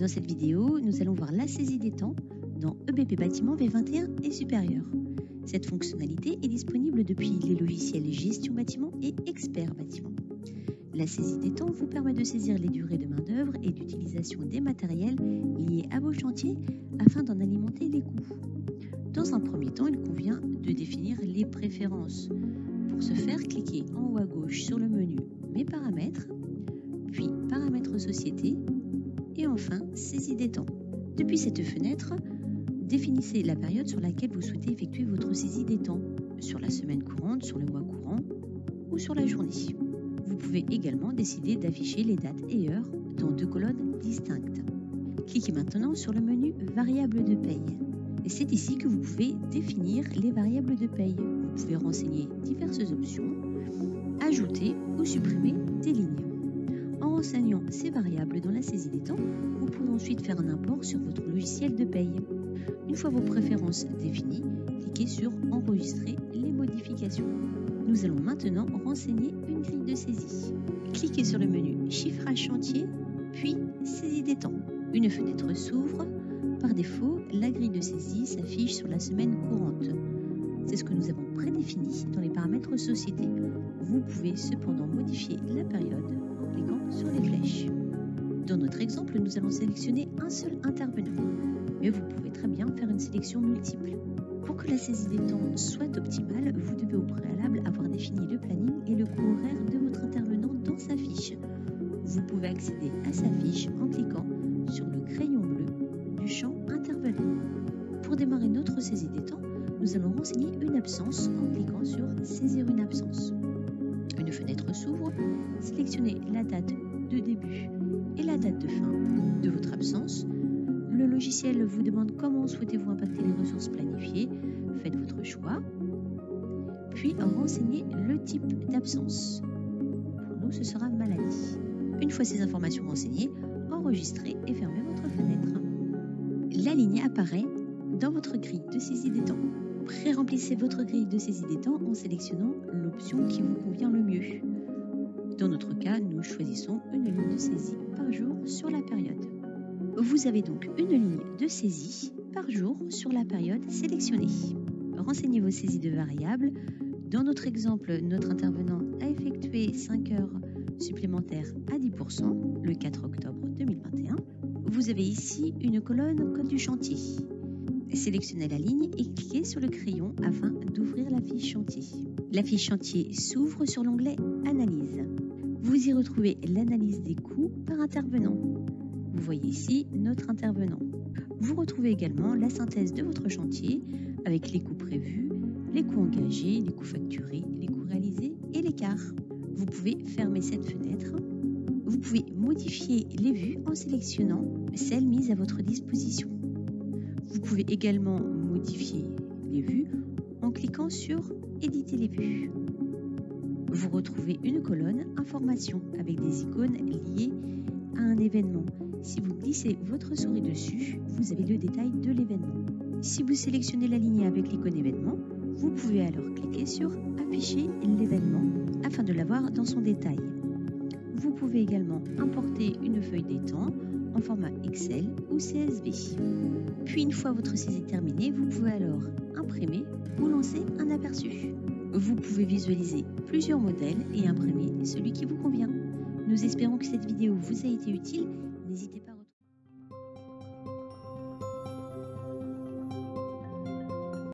Dans cette vidéo, nous allons voir la saisie des temps dans EBP Bâtiment V21 et supérieur. Cette fonctionnalité est disponible depuis les logiciels Gestion Bâtiment et Expert Bâtiment. La saisie des temps vous permet de saisir les durées de main-d'œuvre et d'utilisation des matériels liés à vos chantiers afin d'en alimenter les coûts. Dans un premier temps, il convient de définir les préférences. Pour ce faire, cliquez en haut à gauche sur le menu Mes paramètres, puis Paramètres Société et enfin Saisie des temps. Depuis cette fenêtre, définissez la période sur laquelle vous souhaitez effectuer votre saisie des temps, sur la semaine courante, sur le mois courant ou sur la journée. Vous pouvez également décider d'afficher les dates et heures dans deux colonnes distinctes. Cliquez maintenant sur le menu Variables de paye. Et c'est ici que vous pouvez définir les variables de paye. Vous pouvez renseigner diverses options, ajouter ou supprimer des lignes. En renseignant ces variables dans la saisie des temps, vous pouvez ensuite faire un import sur votre logiciel de paye. Une fois vos préférences définies, cliquez sur Enregistrer les modifications. Nous allons maintenant renseigner une grille de saisie. Cliquez sur le menu Chiffrage chantier, puis Saisie des temps. Une fenêtre s'ouvre. Par défaut, la grille de saisie s'affiche sur la semaine courante. C'est ce que nous avons prédéfini dans les paramètres société. Vous pouvez cependant modifier la période en cliquant sur les flèches. Dans notre exemple, nous allons sélectionner un seul intervenant, mais vous pouvez très bien faire une sélection multiple. Pour que la saisie des temps soit optimale, vous devez au préalable avoir défini le planning et le coût horaire de votre intervenant dans sa fiche. Vous pouvez accéder à sa fiche en cliquant sur le crayon bleu du champ intervenant. Pour démarrer notre saisie des temps, nous allons renseigner une absence en cliquant sur Saisir une absence. Une fenêtre s'ouvre, sélectionnez la date de début et la date de fin de votre absence. Le logiciel vous demande comment souhaitez-vous impacter les ressources planifiées. Faites votre choix, puis renseignez le type d'absence. Pour nous, ce sera maladie. Une fois ces informations renseignées, enregistrez et fermez votre fenêtre. La ligne apparaît dans votre grille de saisie des temps. Pré-remplissez votre grille de saisie des temps en sélectionnant l'option qui vous convient le mieux. Dans notre cas, nous choisissons une ligne de saisie par jour sur la période. Vous avez donc une ligne de saisie par jour sur la période sélectionnée. Renseignez vos saisies de variables. Dans notre exemple, notre intervenant a effectué 5 heures supplémentaires à 10% le 4 octobre 2021. Vous avez ici une colonne Code du chantier. Sélectionnez la ligne et cliquez sur le crayon afin d'ouvrir la fiche chantier. La fiche chantier s'ouvre sur l'onglet Analyse. Vous y retrouvez l'analyse des coûts par intervenant. Vous voyez ici notre intervenant. Vous retrouvez également la synthèse de votre chantier avec les coûts prévus, les coûts engagés, les coûts facturés, les coûts réalisés et l'écart. Vous pouvez fermer cette fenêtre. Vous pouvez modifier les vues en sélectionnant celles mises à votre disposition. Vous pouvez également modifier les vues en cliquant sur Éditer les vues. Vous retrouvez une colonne Informations avec des icônes liées à un événement. Si vous glissez votre souris dessus, vous avez le détail de l'événement. Si vous sélectionnez la ligne avec l'icône événement, vous pouvez alors cliquer sur Afficher l'événement afin de l'avoir dans son détail. Vous pouvez également importer une feuille des temps en format Excel ou CSV. Puis une fois votre saisie terminée, vous pouvez alors imprimer ou lancer un aperçu. Vous pouvez visualiser plusieurs modèles et imprimer celui qui vous convient. Nous espérons que cette vidéo vous a été utile. N'hésitez pas